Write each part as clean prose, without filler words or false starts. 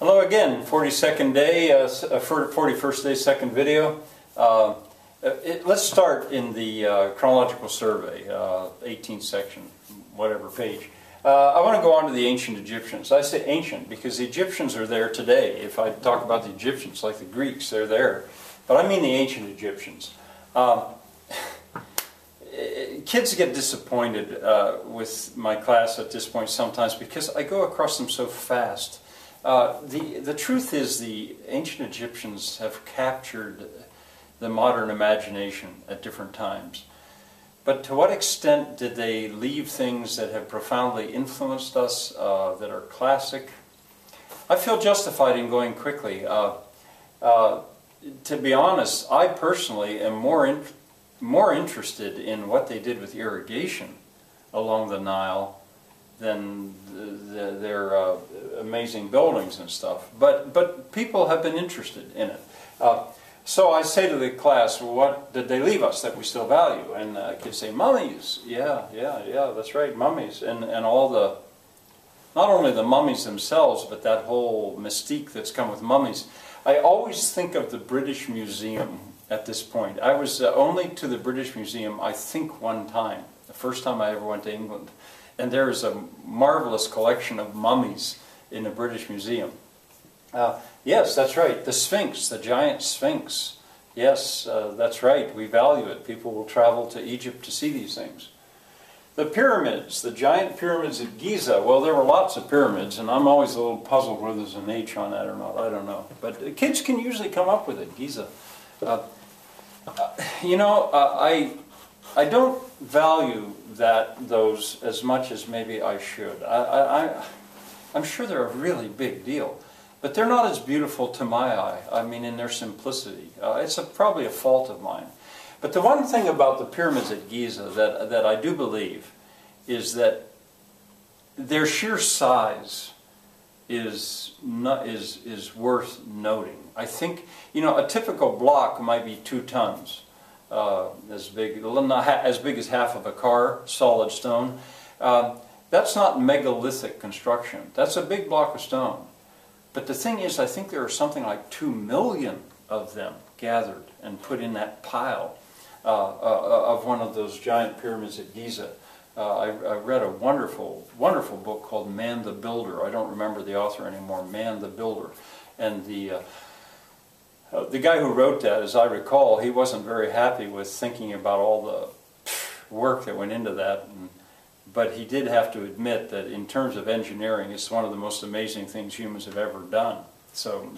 Hello again, 42nd day, 41st day, second video. Let's start in the chronological survey, 18th section, whatever page. I want to go on to the ancient Egyptians. I say ancient because the Egyptians are there today. If I talk about the Egyptians like the Greeks, they're there. But I mean the ancient Egyptians. Kids get disappointed with my class at this point sometimes because I go across them so fast. The truth is the ancient Egyptians have captured the modern imagination at different times. But to what extent did they leave things that have profoundly influenced us, that are classic? I feel justified in going quickly. To be honest, I personally am more interested in what they did with irrigation along the Nile than their amazing buildings and stuff. But people have been interested in it. So I say to the class, well, what did they leave us that we still value? And kids say, mummies. Yeah, that's right, mummies. And all the, not only the mummies themselves, but that whole mystique that's come with mummies. I always think of the British Museum at this point. I was only to the British Museum, I think, one time, the first time I ever went to England. And there is a marvelous collection of mummies in the British Museum. Yes, that's right, the Sphinx, the giant Sphinx. Yes, that's right, we value it. People will travel to Egypt to see these things. The pyramids, the giant pyramids at Giza. Well, there were lots of pyramids, and I'm always a little puzzled whether there's an H on that or not. I don't know. But kids can usually come up with it, Giza. I don't value those as much as maybe I should. I'm sure they're a really big deal, but they're not as beautiful to my eye. I mean, in their simplicity. It's probably a fault of mine. But the one thing about the pyramids at Giza that I do believe is that their sheer size is worth noting. I think, a typical block might be 2 tons. As big as half of a car, solid stone. That's not megalithic construction. That's a big block of stone. But the thing is, I think there are something like 2 million of them gathered and put in that pile of one of those giant pyramids at Giza. I read a wonderful, wonderful book called Man the Builder. I don't remember the author anymore, Man the Builder. And the guy who wrote that, as I recall, he wasn't very happy with thinking about all the work that went into that. But he did have to admit that in terms of engineering, it's one of the most amazing things humans have ever done. So,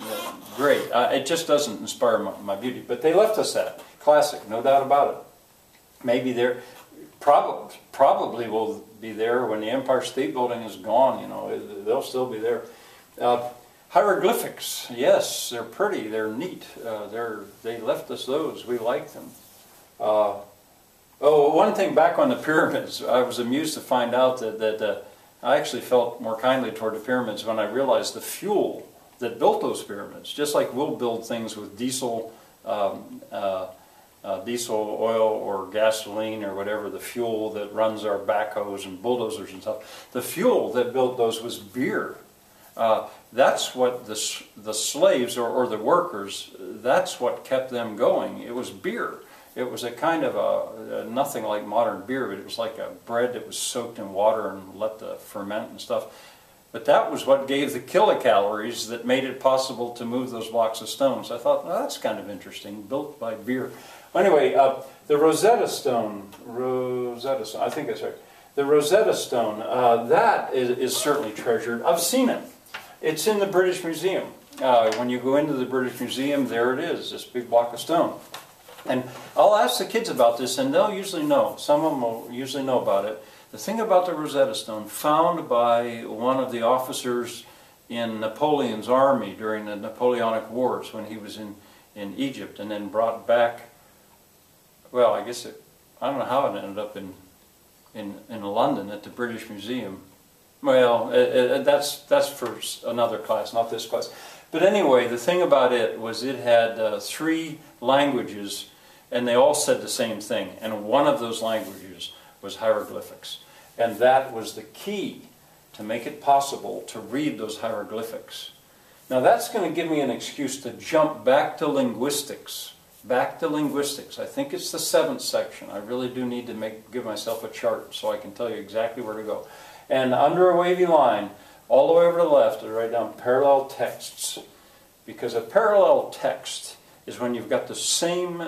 great. It just doesn't inspire my beauty. But they left us that. Classic, no doubt about it. Maybe they're, probably will be there when the Empire State Building is gone. They'll still be there. Hieroglyphics, yes, they're pretty, they're neat. They left us those, we like them. One thing back on the pyramids, I was amused to find out that I actually felt more kindly toward the pyramids when I realized the fuel that built those pyramids. Just like we'll build things with diesel oil or gasoline or whatever, the fuel that runs our backhoes and bulldozers and stuff. The fuel that built those was beer. That's what the slaves or the workers, that's what kept them going. It was beer. It was a kind of nothing like modern beer, but it was like a bread that was soaked in water and let the ferment and stuff. But that was what gave the kilocalories that made it possible to move those blocks of stones. I thought, well, that's kind of interesting, built by beer. Anyway, the Rosetta Stone, I think that's right. The Rosetta Stone, that is certainly treasured. I've seen it. It's in the British Museum. When you go into the British Museum, there it is, this big block of stone. And I'll ask the kids about this, and they'll usually know. Some of them will usually know about it. The thing about the Rosetta Stone, found by one of the officers in Napoleon's army during the Napoleonic Wars when he was in Egypt, and then brought back, well, I don't know how it ended up in London at the British Museum. Well, that's for another class, not this class. But anyway, the thing about it was it had 3 languages, and they all said the same thing. And one of those languages was hieroglyphics. And that was the key to make it possible to read those hieroglyphics. Now that's going to give me an excuse to jump back to linguistics. Back to linguistics. I think it's the 7th section. I really do need to give myself a chart so I can tell you exactly where to go. And under a wavy line, all the way over to the left, I write down parallel texts. Because a parallel text is when you've got the same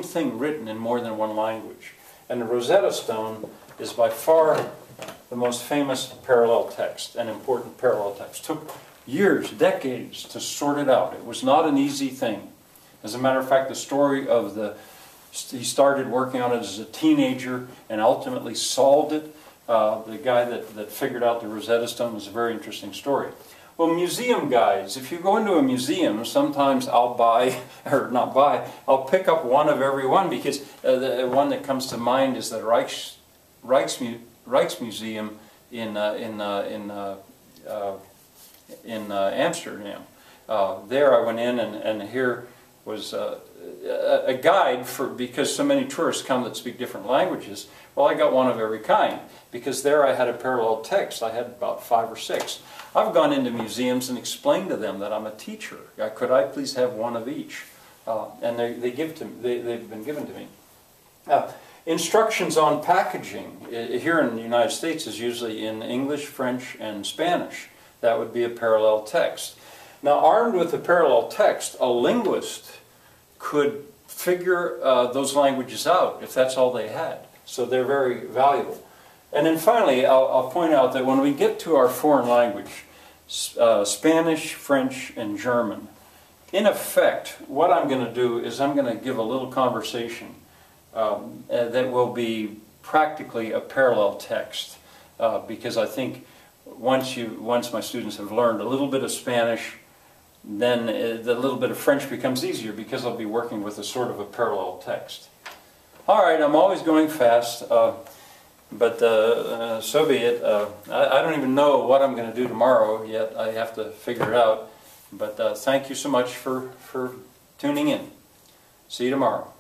thing written in more than one language. And the Rosetta Stone is by far the most famous parallel text, an important parallel text. It took years, decades to sort it out. It was not an easy thing. As a matter of fact, the story of he started working on it as a teenager and ultimately solved it. The guy that figured out the Rosetta Stone was a very interesting story. Well, museum guys, if you go into a museum, sometimes I'll I'll pick up one of every one, because the one that comes to mind is the Rijksmuseum in Amsterdam. There I went in, and here was a guide because so many tourists come that speak different languages. Well, I got one of every kind, because there I had a parallel text. I had about 5 or 6. I've gone into museums and explained to them that I'm a teacher. Could I please have one of each? And they've been given to me. Instructions on packaging here in the United States is usually in English, French, and Spanish. That would be a parallel text. Now, armed with a parallel text, a linguist could figure those languages out if that's all they had. So they're very valuable. And then finally, I'll point out that when we get to our foreign language, Spanish, French, and German, in effect, what I'm going to do is I'm going to give a little conversation that will be practically a parallel text, because I think once my students have learned a little bit of Spanish, then the little bit of French becomes easier, because I'll be working with a sort of a parallel text. All right, I'm always going fast. But so be it. I don't even know what I'm going to do tomorrow yet. I have to figure it out. But thank you so much for tuning in. See you tomorrow.